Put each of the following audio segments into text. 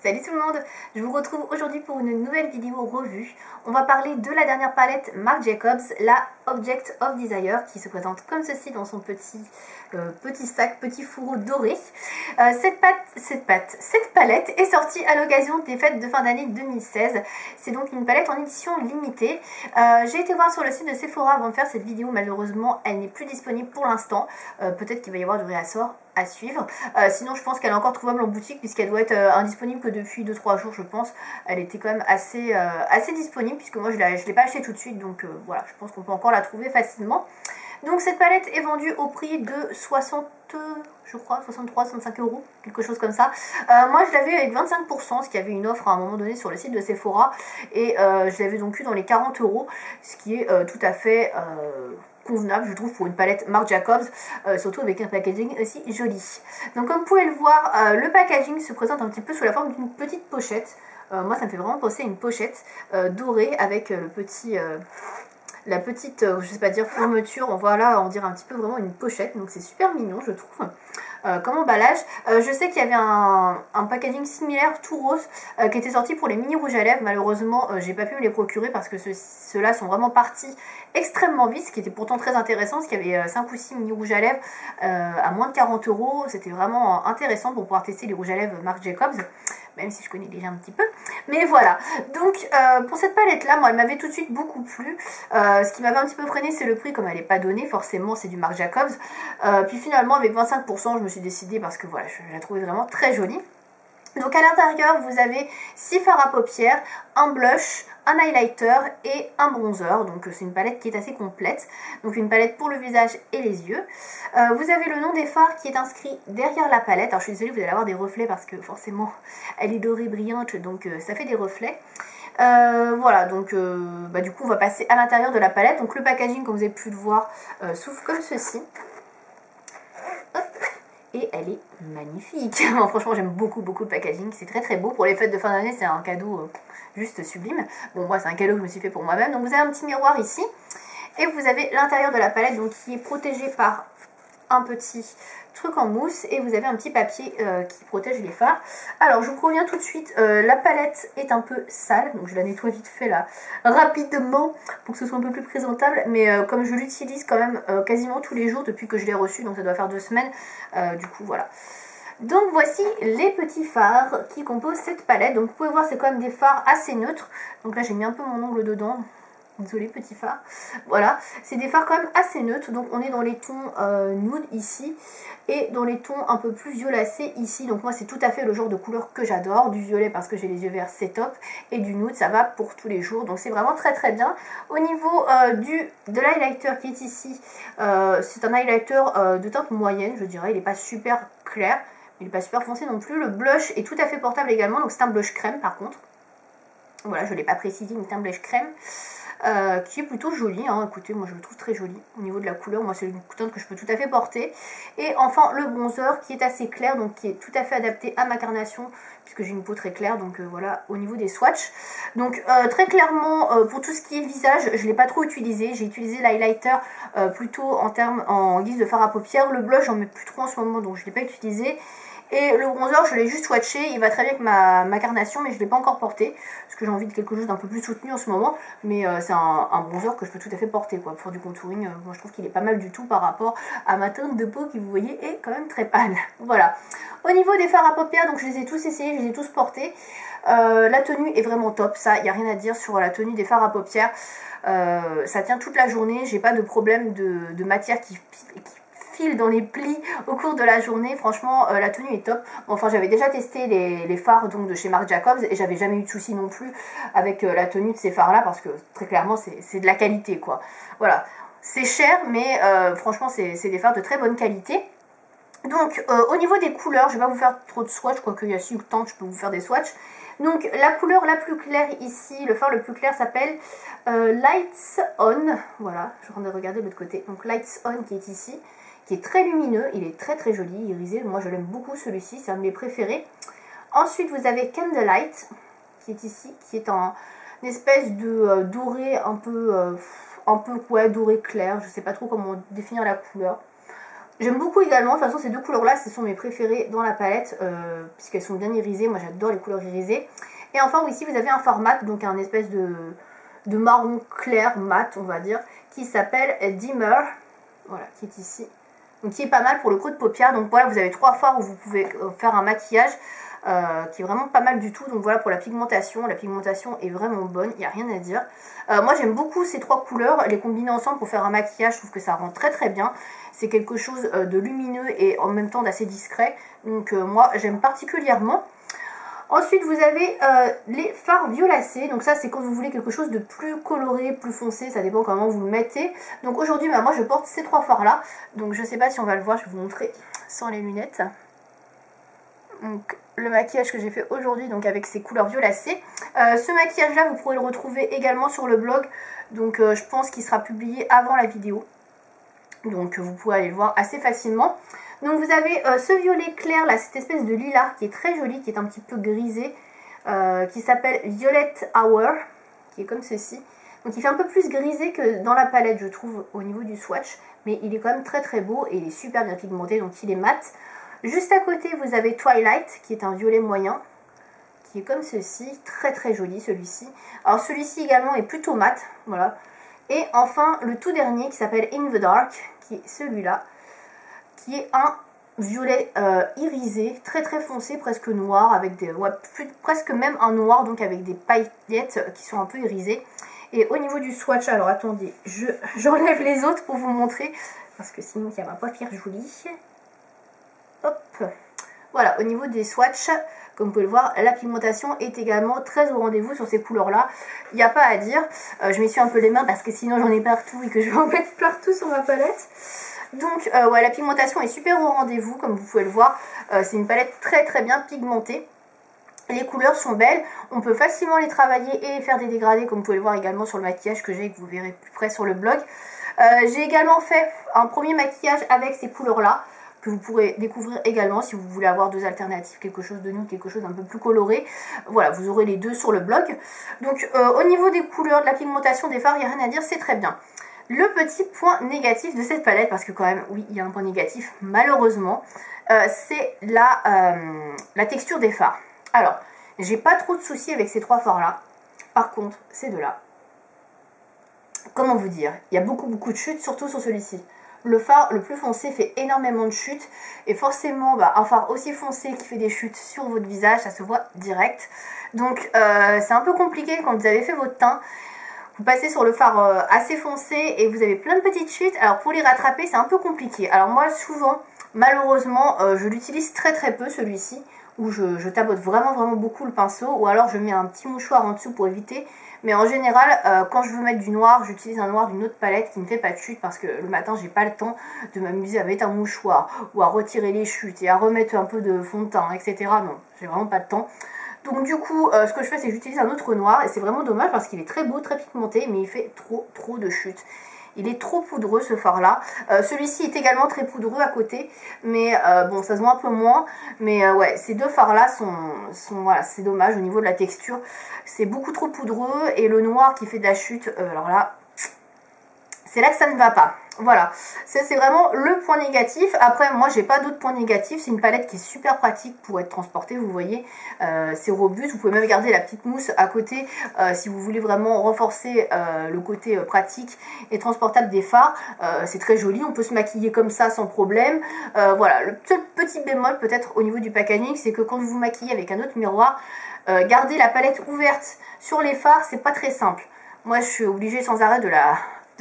Salut tout le monde, je vous retrouve aujourd'hui pour une nouvelle vidéo revue. On va parler de la dernière palette Marc Jacobs, la Object of Desire, qui se présente comme ceci dans son petit sac, petit fourreau doré. Cette palette est sortie à l'occasion des fêtes de fin d'année 2016. C'est donc une palette en édition limitée. J'ai été voir sur le site de Sephora avant de faire cette vidéo, malheureusement elle n'est plus disponible pour l'instant. Peut-être qu'il va y avoir du réassort à suivre. Sinon je pense qu'elle est encore trouvable en boutique puisqu'elle doit être indisponible que depuis 2-3 jours je pense. Elle était quand même assez disponible puisque moi je ne l'ai pas achetée tout de suite, donc voilà, je pense qu'on peut encore la trouver facilement. Donc cette palette est vendue au prix de 60, je crois, 63-65 euros, quelque chose comme ça. Moi je l'avais avec 25%, parce qu'il y avait une offre à un moment donné sur le site de Sephora, et je l'avais donc eu dans les 40 euros, ce qui est tout à fait convenable je trouve pour une palette Marc Jacobs, surtout avec un packaging aussi joli. Donc comme vous pouvez le voir, le packaging se présente un petit peu sous la forme d'une petite pochette. Moi ça me fait vraiment penser à une pochette dorée avec le petit... la petite, je sais pas dire fermeture, on dirait un petit peu vraiment une pochette, donc c'est super mignon je trouve. Comme emballage, je sais qu'il y avait un packaging similaire tout rose qui était sorti pour les mini rouges à lèvres. Malheureusement j'ai pas pu me les procurer parce que ceux-là sont vraiment partis extrêmement vite, ce qui était pourtant très intéressant, parce qu'il y avait 5 ou 6 mini rouges à lèvres à moins de 40 euros. C'était vraiment intéressant pour pouvoir tester les rouges à lèvres Marc Jacobs, même si je connais déjà un petit peu. Mais voilà, donc pour cette palette là, moi elle m'avait tout de suite beaucoup plu. Ce qui m'avait un petit peu freiné, c'est le prix, comme elle n'est pas donnée, forcément c'est du Marc Jacobs. Puis finalement avec 25% je me suis décidée parce que voilà, je la trouvais vraiment très jolie. Donc à l'intérieur vous avez 6 fards à paupières, un blush, un highlighter et un bronzer. Donc c'est une palette qui est assez complète. Donc une palette pour le visage et les yeux. Vous avez le nom des fards qui est inscrit derrière la palette. Alors je suis désolée, vous allez avoir des reflets parce que forcément elle est dorée brillante, donc ça fait des reflets. Voilà, donc du coup on va passer à l'intérieur de la palette. Donc le packaging, comme vous avez pu le voir, s'ouvre comme ceci. Hop. Et elle est magnifique. Franchement j'aime beaucoup le packaging, c'est très beau. Pour les fêtes de fin d'année c'est un cadeau juste sublime. Bon, moi c'est un cadeau que je me suis fait pour moi-même. Donc vous avez un petit miroir ici. Et vous avez l'intérieur de la palette donc, qui est protégé par un petit truc en mousse. Et vous avez un petit papier qui protège les fards. Alors je vous préviens tout de suite, la palette est un peu sale. Donc je la nettoie vite fait là, rapidement, pour que ce soit un peu plus présentable. Mais comme je l'utilise quand même quasiment tous les jours depuis que je l'ai reçue, donc ça doit faire 2 semaines. Du coup voilà. Donc voici les petits fards qui composent cette palette. Donc vous pouvez voir c'est quand même des fards assez neutres. Donc là j'ai mis un peu mon ongle dedans. Désolée, petit fard. Voilà, c'est des fards quand même assez neutres. Donc on est dans les tons nude ici et dans les tons un peu plus violacés ici. Donc moi c'est tout à fait le genre de couleur que j'adore. Du violet parce que j'ai les yeux verts, c'est top. Et du nude, ça va pour tous les jours. Donc c'est vraiment très bien. Au niveau de l'highlighter qui est ici, c'est un highlighter de teinte moyenne, je dirais. Il n'est pas super clair. Il n'est pas super foncé non plus. Le blush est tout à fait portable également. Donc c'est un blush crème par contre. Voilà, je ne l'ai pas précisé, mais c'est un blush crème. Qui est plutôt joli, hein. Écoutez, moi je le trouve très joli au niveau de la couleur. Moi c'est une teinte que je peux tout à fait porter. Et enfin le bronzer qui est assez clair, donc qui est tout à fait adapté à ma carnation puisque j'ai une peau très claire. Donc voilà, au niveau des swatchs. Donc très clairement pour tout ce qui est visage, je ne l'ai pas trop utilisé. J'ai utilisé l'highlighter plutôt en guise de fard à paupières. Le blush j'en mets plus trop en ce moment, donc je ne l'ai pas utilisé. Et le bronzer, je l'ai juste swatché, il va très bien avec ma carnation, mais je ne l'ai pas encore porté, parce que j'ai envie de quelque chose d'un peu plus soutenu en ce moment. Mais c'est un bronzer que je peux tout à fait porter, quoi, pour faire du contouring. Moi, je trouve qu'il est pas mal du tout par rapport à ma teinte de peau qui, vous voyez, est quand même très pâle. Voilà. Au niveau des fards à paupières, donc je les ai tous essayés, je les ai tous portés. La tenue est vraiment top, ça, il n'y a rien à dire sur la tenue des fards à paupières. Ça tient toute la journée, j'ai pas de problème de matière qui file dans les plis au cours de la journée. Franchement la tenue est top. Bon, enfin j'avais déjà testé les fards donc de chez Marc Jacobs et j'avais jamais eu de soucis non plus avec la tenue de ces fards là parce que très clairement c'est de la qualité quoi. Voilà, c'est cher mais franchement c'est des fards de très bonne qualité. Donc au niveau des couleurs, je vais pas vous faire trop de swatch, quoique il y a si longtemps que je peux vous faire des swatchs. Donc la couleur la plus claire ici, le fard le plus clair s'appelle Lights On. Voilà, je suis en train de regarder de l'autre côté. Donc Lights On qui est ici, qui est très lumineux, il est très joli, irisé. Moi je l'aime beaucoup celui-ci, c'est un de mes préférés. Ensuite vous avez Candlelight qui est ici, qui est en espèce de doré un peu ouais, doré clair, je sais pas trop comment définir la couleur. J'aime beaucoup également, de toute façon ces deux couleurs là ce sont mes préférées dans la palette puisqu'elles sont bien irisées, moi j'adore les couleurs irisées. Et enfin ici vous avez un fard mat, donc un espèce de marron clair mat on va dire, qui s'appelle Dimmer, voilà, qui est ici. Donc qui est pas mal pour le creux de paupière, donc voilà vous avez 3 fards où vous pouvez faire un maquillage qui est vraiment pas mal du tout. Donc voilà pour la pigmentation est vraiment bonne, il n'y a rien à dire. Moi j'aime beaucoup ces 3 couleurs, les combiner ensemble pour faire un maquillage, je trouve que ça rend très très bien. C'est quelque chose de lumineux et en même temps d'assez discret, donc moi j'aime particulièrement. Ensuite vous avez les fards violacés, donc ça c'est quand vous voulez quelque chose de plus coloré, plus foncé, ça dépend comment vous le mettez. Donc aujourd'hui moi je porte ces 3 fards là, donc je sais pas si on va le voir, je vais vous montrer sans les lunettes. Donc le maquillage que j'ai fait aujourd'hui, donc avec ces couleurs violacées. Ce maquillage là vous pourrez le retrouver également sur le blog, donc je pense qu'il sera publié avant la vidéo. Donc vous pourrez aller le voir assez facilement. Donc vous avez ce violet clair là, cette espèce de lilas qui est très joli, qui est un petit peu grisé, qui s'appelle Violet Hour, qui est comme ceci. Donc il fait un peu plus grisé que dans la palette je trouve au niveau du swatch, mais il est quand même très très beau et il est super bien pigmenté, donc il est mat. Juste à côté vous avez Twilight qui est un violet moyen, qui est comme ceci, très très joli celui-ci. Alors celui-ci également est plutôt mat, voilà. Et enfin le tout dernier qui s'appelle In the Dark, qui est celui-là, qui est un violet irisé, très très foncé, presque noir, avec des presque même un noir, donc avec des paillettes qui sont un peu irisées. Et au niveau du swatch, alors attendez, j'enlève les autres pour vous montrer, parce que sinon ça va pas faire joli. Hop, voilà, au niveau des swatchs, comme vous pouvez le voir, la pigmentation est également très au rendez-vous sur ces couleurs-là. Il n'y a pas à dire. Je m'essuie un peu les mains parce que sinon j'en ai partout et que je vais en mettre partout sur ma palette. Donc ouais, la pigmentation est super au rendez-vous, comme vous pouvez le voir. C'est une palette très très bien pigmentée. Les couleurs sont belles, on peut facilement les travailler et faire des dégradés, comme vous pouvez le voir également sur le maquillage que j'ai et que vous verrez plus près sur le blog. J'ai également fait un premier maquillage avec ces couleurs-là, que vous pourrez découvrir également si vous voulez avoir 2 alternatives, quelque chose de nude, quelque chose un peu plus coloré. Voilà, vous aurez les 2 sur le blog. Donc au niveau des couleurs, de la pigmentation, des fards, il n'y a rien à dire, c'est très bien. Le petit point négatif de cette palette, parce que quand même, oui, il y a un point négatif, malheureusement, c'est la texture des fards. Alors, j'ai pas trop de soucis avec ces 3 fards-là. Par contre, ces deux-là, comment vous dire, il y a beaucoup de chutes, surtout sur celui-ci. Le fard le plus foncé fait énormément de chutes et forcément un fard aussi foncé qui fait des chutes sur votre visage, ça se voit direct. Donc c'est un peu compliqué quand vous avez fait votre teint. Vous passez sur le fard assez foncé et vous avez plein de petites chutes. Alors pour les rattraper c'est un peu compliqué. Alors moi souvent malheureusement je l'utilise très très peu celui-ci, où je tapote vraiment beaucoup le pinceau, ou alors je mets un petit mouchoir en dessous pour éviter. Mais en général, quand je veux mettre du noir, j'utilise un noir d'une autre palette qui ne fait pas de chute, parce que le matin, j'ai pas le temps de m'amuser à mettre un mouchoir, ou à retirer les chutes, et à remettre un peu de fond de teint, etc. Non, j'ai vraiment pas le temps. Donc du coup, ce que je fais, c'est que j'utilise un autre noir, et c'est vraiment dommage, parce qu'il est très beau, très pigmenté, mais il fait trop de chutes. Il est trop poudreux ce fard là. Celui-ci est également très poudreux à côté, mais bon ça se voit un peu moins. Mais ouais, ces 2 fards là sont voilà, c'est dommage au niveau de la texture. C'est beaucoup trop poudreux et le noir qui fait de la chute, alors là, c'est là que ça ne va pas. Voilà, ça c'est vraiment le point négatif. Après moi j'ai pas d'autres points négatifs, c'est une palette qui est super pratique pour être transportée, vous voyez, c'est robuste, vous pouvez même garder la petite mousse à côté si vous voulez vraiment renforcer le côté pratique et transportable des fards. C'est très joli, on peut se maquiller comme ça sans problème. Voilà, le seul petit bémol peut-être au niveau du packaging, c'est que quand vous vous maquillez avec un autre miroir, garder la palette ouverte sur les fards, c'est pas très simple. Moi je suis obligée sans arrêt de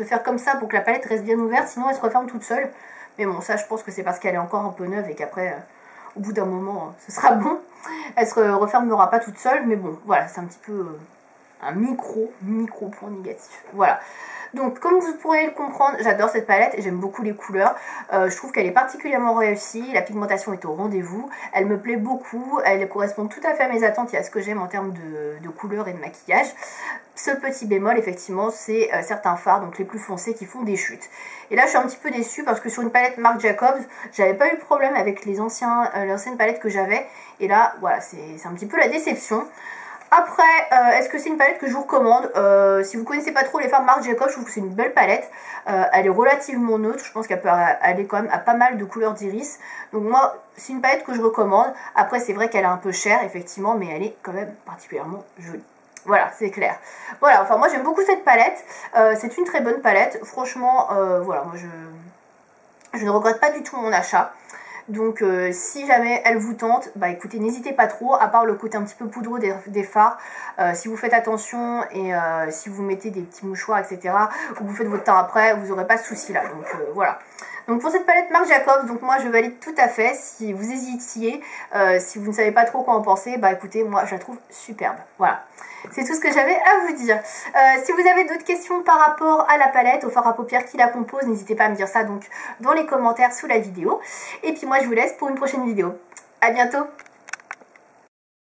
faire comme ça pour que la palette reste bien ouverte, sinon elle se referme toute seule. Mais bon, ça je pense que c'est parce qu'elle est encore un peu neuve et qu'après, au bout d'un moment, ce sera bon. Elle se refermera pas toute seule, mais bon, voilà, c'est un petit peu un micro point négatif. Voilà. Donc comme vous pourrez le comprendre, j'adore cette palette et j'aime beaucoup les couleurs. Je trouve qu'elle est particulièrement réussie, la pigmentation est au rendez-vous, elle me plaît beaucoup, elle correspond tout à fait à mes attentes et à ce que j'aime en termes de couleurs et de maquillage. Seul petit bémol effectivement, c'est certains fards, donc les plus foncés, qui font des chutes. Et là je suis un petit peu déçue parce que sur une palette Marc Jacobs, j'avais pas eu de problème avec les anciennes palettes que j'avais. Et là voilà, c'est un petit peu la déception. Après, est-ce que c'est une palette que je vous recommande? Si vous connaissez pas trop les fards Marc Jacobs, je trouve que c'est une belle palette. Elle est relativement neutre, je pense qu'elle peut aller quand même à pas mal de couleurs d'iris. Donc moi, c'est une palette que je recommande. Après, c'est vrai qu'elle est un peu chère, effectivement, mais elle est quand même particulièrement jolie. Voilà, c'est clair. Voilà, enfin moi j'aime beaucoup cette palette. C'est une très bonne palette. Franchement, voilà, moi je ne regrette pas du tout mon achat. Donc si jamais elle vous tente, bah écoutez, n'hésitez pas trop, à part le côté un petit peu poudreux des fards, si vous faites attention et si vous mettez des petits mouchoirs, etc., ou vous faites votre teint après, vous n'aurez pas ce souci là. Donc voilà. Donc pour cette palette Marc Jacobs, donc moi je valide tout à fait. Si vous hésitiez, si vous ne savez pas trop quoi en penser, bah écoutez, moi je la trouve superbe. Voilà. C'est tout ce que j'avais à vous dire. Si vous avez d'autres questions par rapport à la palette, au fard à paupières qui la compose, n'hésitez pas à me dire ça donc dans les commentaires sous la vidéo. Et puis moi je vous laisse pour une prochaine vidéo. À bientôt!